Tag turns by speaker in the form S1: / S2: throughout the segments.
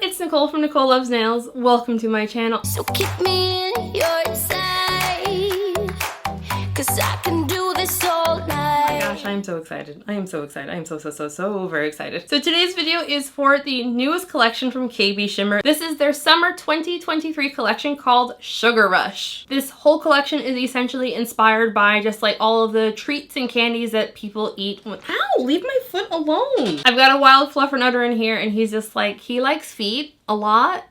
S1: it's Nicole from Nicole Loves Nails. Welcome to my channel.
S2: So keep me in your sight, 'cause I can do this all night.
S1: Gosh, I am so excited. I am so excited. I am so very excited. So today's video is for the newest collection from KBShimmer. This is their summer 2023 collection called Sugar Rush. This whole collection is essentially inspired by just like all of the treats and candies that people eat. Ow, leave my foot alone. I've got a wild fluffernutter in here and he's just like, he likes feet a lot.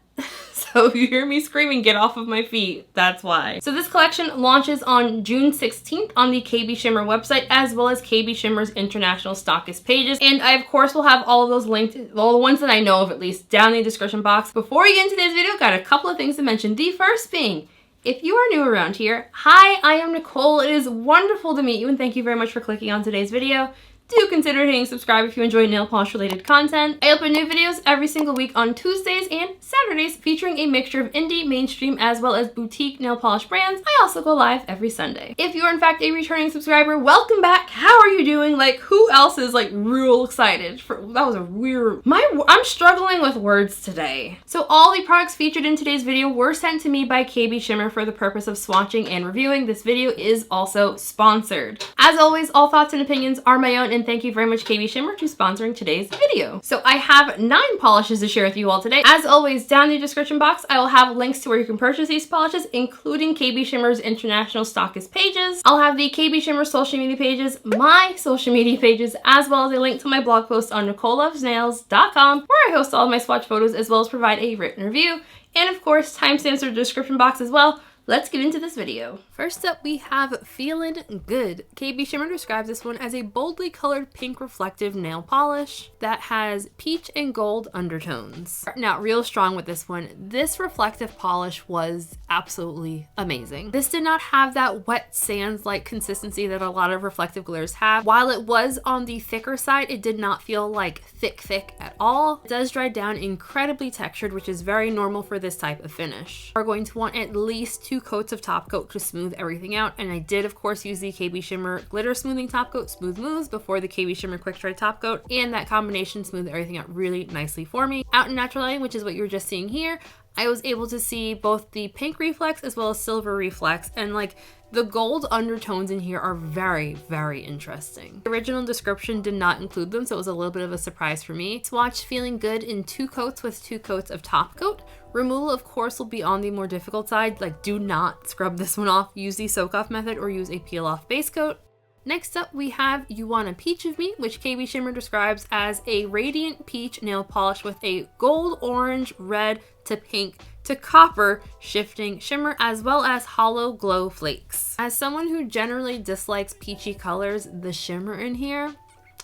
S1: So if you hear me screaming, get off of my feet, that's why. So this collection launches on June 16th on the KBShimmer website, as well as KBShimmer's international stockist pages. And I, of course, will have all of those linked, all the ones that I know of at least, down in the description box. Before we get into this video, got a couple of things to mention. The first being, if you are new around here, hi, I am Nicole. It is wonderful to meet you, and thank you very much for clicking on today's video. Do consider hitting subscribe if you enjoy nail polish related content. I upload new videos every single week on Tuesdays and Saturdays featuring a mixture of indie, mainstream, as well as boutique nail polish brands. I also go live every Sunday. If you are in fact a returning subscriber, welcome back. How are you doing? Like, who else is like real excited for, that was a weird, I'm struggling with words today. So all the products featured in today's video were sent to me by KBShimmer for the purpose of swatching and reviewing. This video is also sponsored. As always, all thoughts and opinions are my own, and thank you very much KBShimmer for sponsoring today's video. So I have 9 polishes to share with you all today. As always, down in the description box, I will have links to where you can purchase these polishes, including KBShimmer's international stockist pages. I'll have the KBShimmer social media pages, my social media pages, as well as a link to my blog post on NicoleLovesNails.com, where I host all of my swatch photos as well as provide a written review. And of course, timestamps in the description box as well. Let's get into this video. First up, we have Feelin' Good. KBShimmer describes this one as a boldly colored pink reflective nail polish that has peach and gold undertones. Now, real strong with this one. This reflective polish was absolutely amazing. This did not have that wet sands-like consistency that a lot of reflective glitters have. While it was on the thicker side, it did not feel like thick at all. It does dry down incredibly textured, which is very normal for this type of finish. We're going to want at least 2 coats of top coat to smooth everything out, and I did of course use the KBShimmer glitter smoothing top coat Smooth Moves before the KBShimmer quick dry top coat, and that combination smoothed everything out really nicely for me. Out in natural lighting, which is what you're just seeing here, I was able to see both the pink reflex as well as silver reflex, and like the gold undertones in here are very interesting. The original description did not include them, so it was a little bit of a surprise for me. Swatch Feeling Good in 2 coats with 2 coats of top coat. Removal, of course, will be on the more difficult side. Like, do not scrub this one off. Use the soak off method or use a peel off base coat. Next up, we have You Want a Peach of Me, which KBShimmer describes as a radiant peach nail polish with a gold, orange, red to pink to copper shifting shimmer, as well as hollow glow flakes. As someone who generally dislikes peachy colors, the shimmer in here,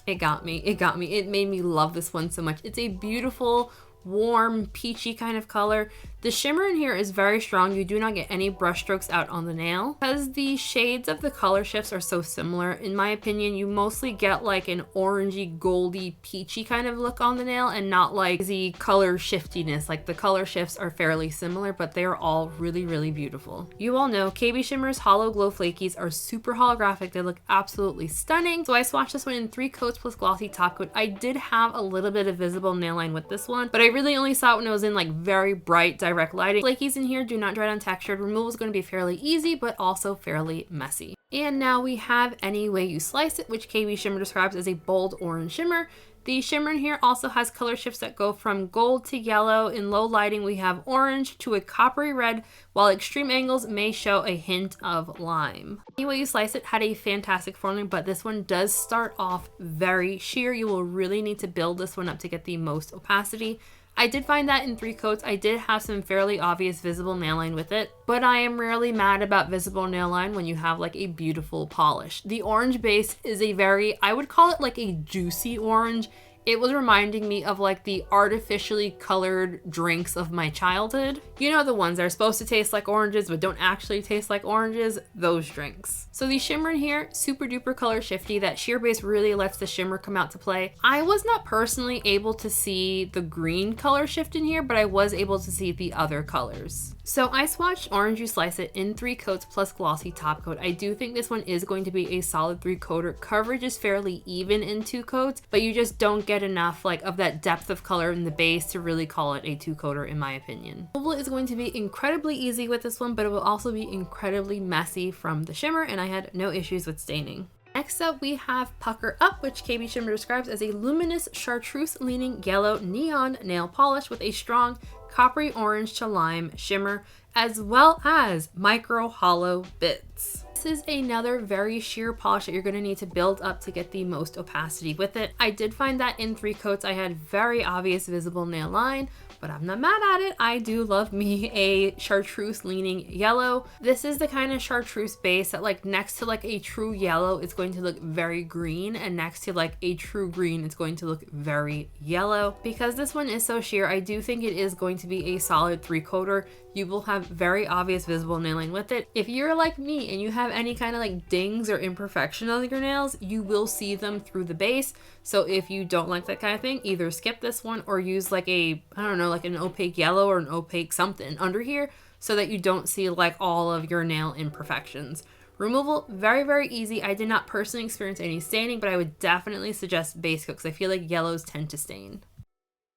S1: it got me. It made me love this one so much. It's a beautiful, warm, peachy kind of color. The shimmer in here is very strong. You do not get any brush strokes out on the nail. Because the shades of the color shifts are so similar, in my opinion, you mostly get like an orangey, goldy, peachy kind of look on the nail and not like the color shiftiness. Like the color shifts are fairly similar, but they are all really beautiful. You all know KBShimmer's Hollow Glow Flakies are super holographic. They look absolutely stunning. So I swatched this one in 3 coats plus glossy top coat. I did have a little bit of visible nail line with this one, but I really only saw it when it was in like very bright direct lighting. Flakies in here do not dry down textured. Removal is going to be fairly easy, but also fairly messy. And now we have Any Way You Slice It, which KBShimmer describes as a bold orange shimmer. The shimmer in here also has color shifts that go from gold to yellow. In low lighting, we have orange to a coppery red, while extreme angles may show a hint of lime. Any Way You Slice It had a fantastic formula, but this one does start off very sheer. You will really need to build this one up to get the most opacity. I did find that in 3 coats. I did have some fairly obvious visible nail line with it, but I am rarely mad about visible nail line when you have like a beautiful polish. The orange base is a very, I would call it like a juicy orange. It was reminding me of like the artificially colored drinks of my childhood. You know, the ones that are supposed to taste like oranges but don't actually taste like oranges, those drinks. So the shimmer in here, super duper color shifty. That sheer base really lets the shimmer come out to play. I was not personally able to see the green color shift in here, but I was able to see the other colors. So I swatched Orange You Slice It in 3 coats plus glossy top coat. I do think this one is going to be a solid 3 coater. Coverage is fairly even in 2 coats, but you just don't get get enough like of that depth of color in the base to really call it a 2-coater in my opinion. Removal is going to be incredibly easy with this one, but it will also be incredibly messy from the shimmer, and I had no issues with staining. Next up, we have Pucker Up, which KBShimmer describes as a luminous chartreuse-leaning yellow neon nail polish with a strong coppery orange to lime shimmer, as well as micro hollow bits. This is another very sheer polish that you're going to need to build up to get the most opacity with it. I did find that in 3 coats I had very obvious visible nail line, but I'm not mad at it. I do love me a chartreuse leaning yellow. This is the kind of chartreuse base that like next to like a true yellow, it's going to look very green, and next to like a true green, it's going to look very yellow. Because this one is so sheer, I do think it is going to be a solid 3-coater. You will have very obvious visible nailing with it. If you're like me and you have any kind of like dings or imperfection on your nails, you will see them through the base. So if you don't like that kind of thing, either skip this one or use like a, I don't know, like an opaque yellow or an opaque something under here so that you don't see like all of your nail imperfections. Removal, very, very easy. I did not personally experience any staining, but I would definitely suggest base coat because I feel like yellows tend to stain.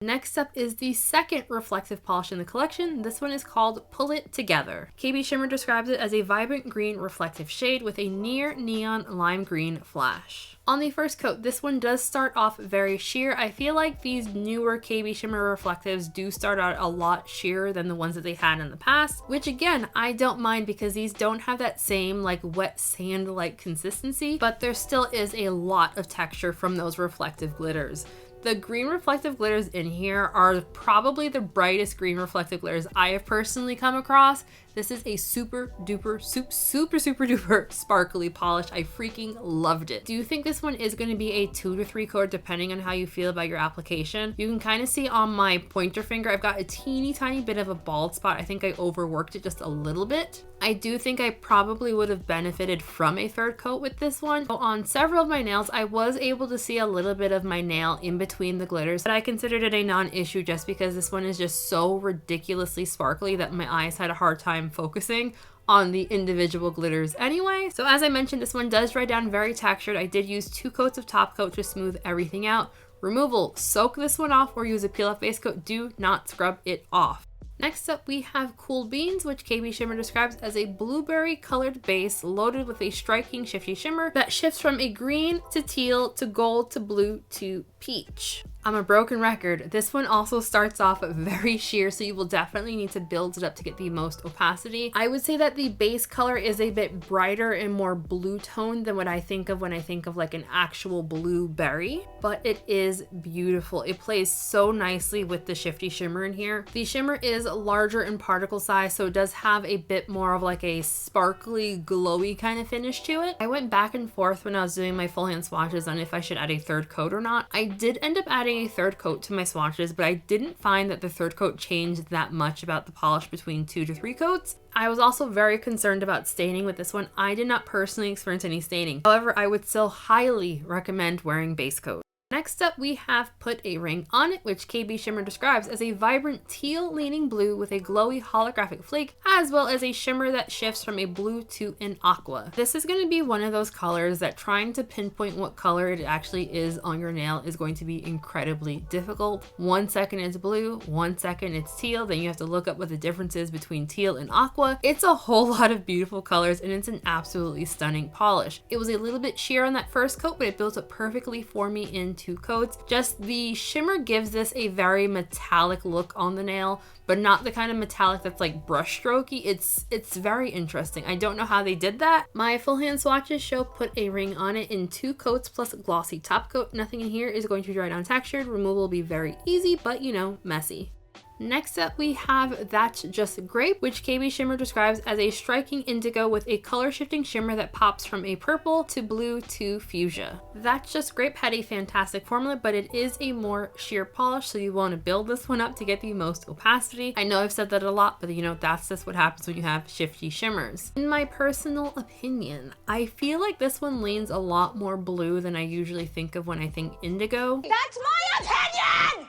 S1: Next up is the second reflective polish in the collection. This one is called Pull It Together. KBShimmer describes it as a vibrant green reflective shade with a near neon lime green flash. On the first coat, this one does start off very sheer. I feel like these newer KBShimmer reflectives do start out a lot sheerer than the ones that they had in the past, which again, I don't mind because these don't have that same like wet sand-like consistency, but there still is a lot of texture from those reflective glitters. The green reflective glitters in here are probably the brightest green reflective glitters I have personally come across. This is a super duper, super duper sparkly polish. I freaking loved it. Do you think this one is going to be a 2 to 3 coat depending on how you feel about your application? You can kind of see on my pointer finger, I've got a teeny tiny bit of a bald spot. I think I overworked it just a little bit. I do think I probably would have benefited from a 3rd coat with this one. So on several of my nails, I was able to see a little bit of my nail in between the glitters, but I considered it a non-issue just because this one is just so ridiculously sparkly that my eyes had a hard time focusing on the individual glitters anyway. So as I mentioned, this one does dry down very textured. I did use 2 coats of top coat to smooth everything out. Removal, soak this one off or use a peel off base coat. Do not scrub it off. Next up, we have Cool Beans, which KBShimmer describes as a blueberry colored base loaded with a striking shifty shimmer that shifts from a green to teal to gold to blue to peach. I'm a broken record. This one also starts off very sheer, so you will definitely need to build it up to get the most opacity. I would say that the base color is a bit brighter and more blue toned than what I think of when I think of like an actual blueberry, but it is beautiful. It plays so nicely with the shifty shimmer in here. The shimmer is larger in particle size, so it does have a bit more of like a sparkly, glowy kind of finish to it. I went back and forth when I was doing my full hand swatches on if I should add a 3rd coat or not. I did end up adding a 3rd coat to my swatches, but I didn't find that the 3rd coat changed that much about the polish between 2 to 3 coats. I was also very concerned about staining with this one. I did not personally experience any staining. However, I would still highly recommend wearing base coat. Next up, we have Put a Ring on It, which KBShimmer describes as a vibrant teal leaning blue with a glowy holographic flake, as well as a shimmer that shifts from a blue to an aqua. This is going to be one of those colors that trying to pinpoint what color it actually is on your nail is going to be incredibly difficult. 1 second it's blue, 1 second it's teal, then you have to look up what the difference is between teal and aqua. It's a whole lot of beautiful colors and it's an absolutely stunning polish. It was a little bit sheer on that 1st coat, but it built up perfectly for me in 2 coats. Just the shimmer gives this a very metallic look on the nail, but not the kind of metallic that's like brush strokey. It's very interesting. I don't know how they did that. My full hand swatches show Put a Ring on It in 2 coats plus a glossy top coat. Nothing in here is going to dry down textured. Removal will be very easy, but you know, messy. Next up, we have That's Just Grape, which KBShimmer describes as a striking indigo with a color shifting shimmer that pops from a purple to blue to fuchsia. That's Just Grape had a fantastic formula, but it is a more sheer polish, so you want to build this one up to get the most opacity. I know I've said that a lot, but you know, that's just what happens when you have shifty shimmers. In my personal opinion, I feel like this one leans a lot more blue than I usually think of when I think indigo.
S2: That's my opinion!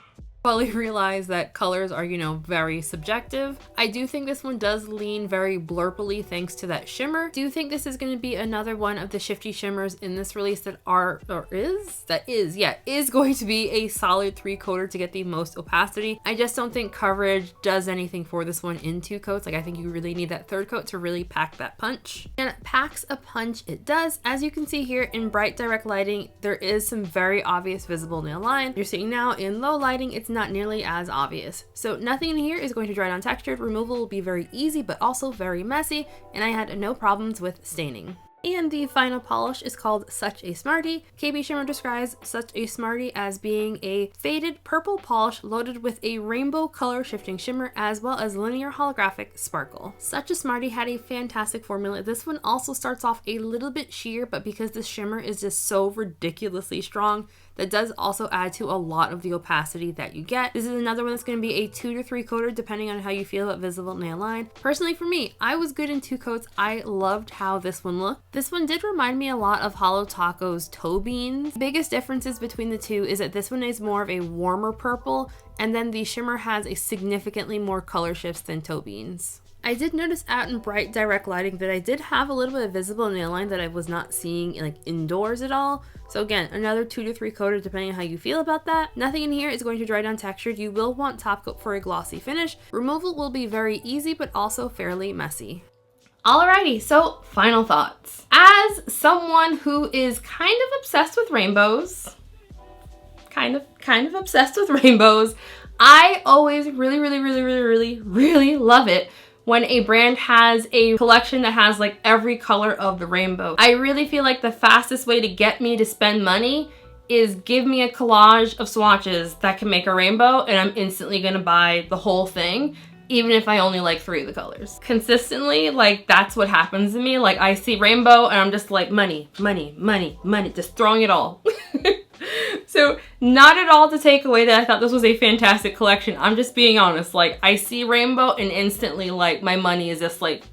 S1: fully realize that colors are, you know, very subjective. I do think this one does lean very blurpily thanks to that shimmer. Do you think this is going to be another one of the shifty shimmers in this release that is going to be a solid 3-coater to get the most opacity. I just don't think coverage does anything for this one in 2 coats. Like, I think you really need that 3rd coat to really pack that punch. And it packs a punch, it does. As you can see here in bright direct lighting, there is some very obvious visible nail line. You're seeing now in low lighting, it's not nearly as obvious. So nothing in here is going to dry down textured. Removal will be very easy, but also very messy, and I had no problems with staining. And the final polish is called Such a Smartie. KBShimmer describes Such a Smartie as being a faded purple polish loaded with a rainbow color shifting shimmer as well as linear holographic sparkle. Such a Smartie had a fantastic formula. This one also starts off a little bit sheer, but because the shimmer is just so ridiculously strong, that does also add to a lot of the opacity that you get. This is another one that's going to be a 2 to 3 coater depending on how you feel about visible nail line. Personally for me, I was good in 2 coats. I loved how this one looked. This one did remind me a lot of Hollow Taco's Toe Beans. The biggest differences between the two is that this one is more of a warmer purple, and then the shimmer has a significantly more color shifts than Toe Beans. I did notice out in bright direct lighting that I did have a little bit of visible nail line that I was not seeing like indoors at all. So again, another 2 to 3 coater depending on how you feel about that. Nothing in here is going to dry down textured. You will want top coat for a glossy finish. Removal will be very easy but also fairly messy. Alrighty, so final thoughts. As someone who is kind of obsessed with rainbows, kind of obsessed with rainbows, I always really love it when a brand has a collection that has like every color of the rainbow. I really feel like the fastest way to get me to spend money is give me a collage of swatches that can make a rainbow and I'm instantly gonna buy the whole thing, even if I only like 3 of the colors. Consistently, like that's what happens to me. Like I see rainbow and I'm just like money, just throwing it all. So not at all to take away that I thought this was a fantastic collection. I'm just being honest. Like I see rainbow and instantly like my money is just like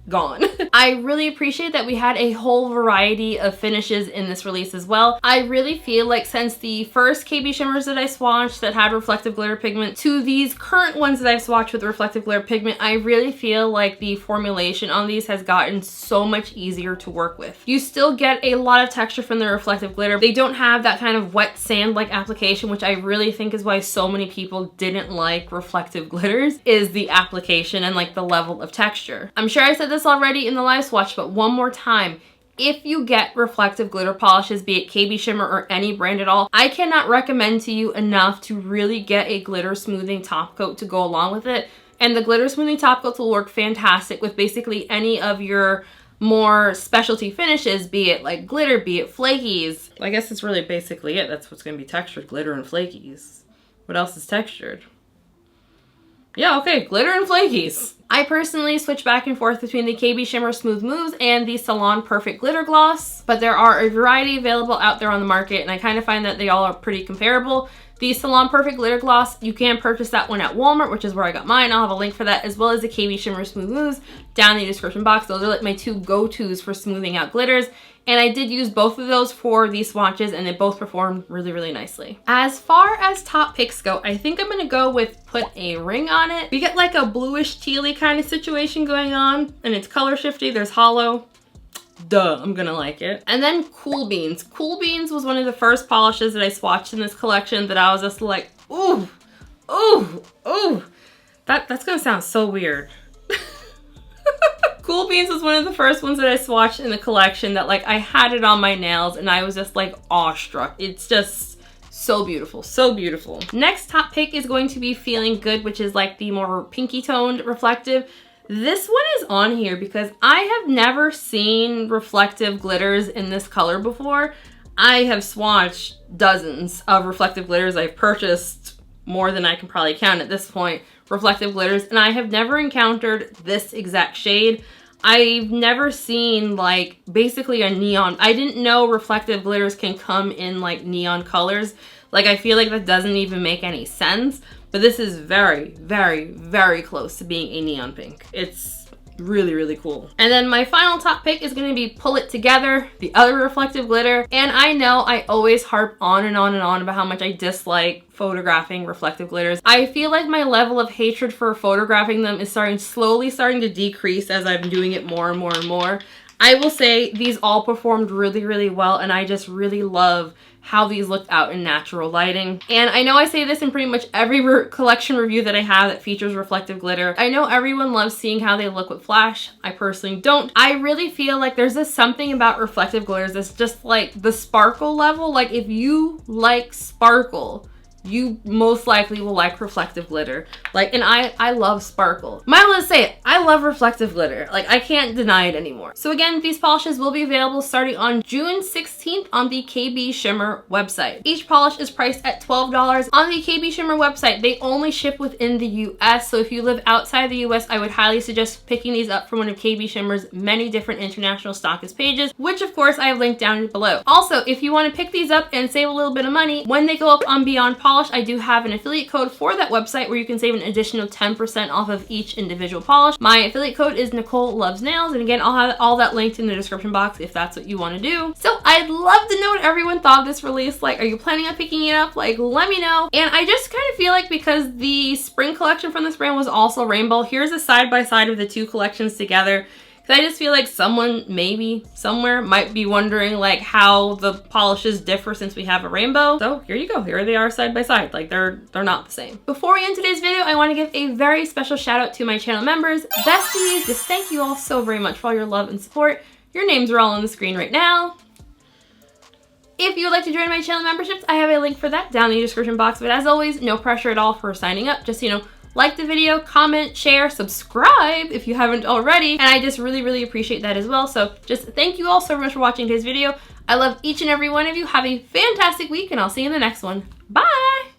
S1: gone. I really appreciate that we had a whole variety of finishes in this release as well. I really feel like since the first KBShimmers that I swatched that had reflective glitter pigment to these current ones that I've swatched with reflective glitter pigment, I really feel like the formulation on these has gotten so much easier to work with. You still get a lot of texture from the reflective glitter. They don't have that kind of wet sand-like application, which I really think is why so many people didn't like reflective glitters, is the application and like the level of texture. I'm sure I said this already in the live swatch, but one more time, if you get reflective glitter polishes, be it KBShimmer or any brand at all, I cannot recommend to you enough to really get a glitter smoothing top coat to go along with it. And the glitter smoothing top coats will work fantastic with basically any of your more specialty finishes, be it like glitter, be it flakies. I guess that's really basically it. That's what's going to be textured, glitter and flakies. What else is textured? Yeah, okay, glitter and flakies. I personally switch back and forth between the KBShimmer Smooth Moves and the Salon Perfect Glitter Gloss, but there are a variety available out there on the market, and I kind of find that they all are pretty comparable. The Salon Perfect Glitter Gloss, you can purchase that one at Walmart, which is where I got mine. I'll have a link for that, as well as the KBShimmer Smooth Moves down in the description box. Those are like my 2 go-tos for smoothing out glitters. And I did use both of those for these swatches and they both performed really nicely. As far as top picks go, I think I'm gonna go with Put a Ring on It. We get like a bluish tealy kind of situation going on and it's color shifty, there's hollow. Duh, I'm gonna like it. And then Cool Beans. Cool Beans was one of the first polishes that I swatched in this collection that I was just like, ooh, ooh, ooh. That's gonna sound so weird. Cool Beans was one of the first ones that I swatched in the collection that like I had it on my nails and I was just like awestruck. It's just so beautiful, so beautiful. Next top pick is going to be Feeling Good, which is like the more pinky toned reflective. This one is on here because I have never seen reflective glitters in this color before. I have swatched dozens of reflective glitters. I've purchased more than I can probably count at this point, reflective glitters, and I have never encountered this exact shade. I've never seen like basically a neon. I didn't know reflective glitters can come in like neon colors. Like I feel like that doesn't even make any sense, but this is very close to being a neon pink. It's really, really cool. And then my final top pick is going to be Pull It Together, the other reflective glitter. And I know I always harp on and on and on about how much I dislike photographing reflective glitters. I feel like my level of hatred for photographing them is slowly starting to decrease as I'm doing it more and more and more. I will say these all performed really, really well, and I just really love how these looked out in natural lighting. And I know I say this in pretty much every collection review that I have that features reflective glitter. I know everyone loves seeing how they look with flash. I personally don't. I really feel like there's this something about reflective glitters that's just like the sparkle level. Like if you like sparkle, you most likely will like reflective glitter. Like, and I love sparkle. Might as well say it, I love reflective glitter. Like, I can't deny it anymore. So again, these polishes will be available starting on June 16th on the KBShimmer website. Each polish is priced at $12. On the KBShimmer website, they only ship within the US, so if you live outside the US, I would highly suggest picking these up from one of KBShimmer's many different international stockist pages, which of course I have linked down below. Also, if you want to pick these up and save a little bit of money, when they go up on Beyond Polish, I do have an affiliate code for that website where you can save an additional 10% off of each individual polish. My affiliate code is Nicole Loves Nails, and again, I'll have all that linked in the description box if that's what you want to do. So I'd love to know what everyone thought of this release. Like, are you planning on picking it up? Like, let me know. And I just kind of feel like because the spring collection from this brand was also rainbow, here's a side-by-side of the two collections together. Because I just feel like someone, maybe somewhere, might be wondering like how the polishes differ since we have a rainbow. So here you go. Here they are side by side. Like they're not the same. Before we end today's video, I want to give a very special shout out to my channel members. Besties, just thank you all so very much for all your love and support. Your names are all on the screen right now. If you would like to join my channel memberships, I have a link for that down in the description box. But as always, no pressure at all for signing up. Just, you know, like the video, comment, share, subscribe if you haven't already. And I just really, really appreciate that as well. So just thank you all so much for watching today's video. I love each and every one of you. Have a fantastic week and I'll see you in the next one. Bye!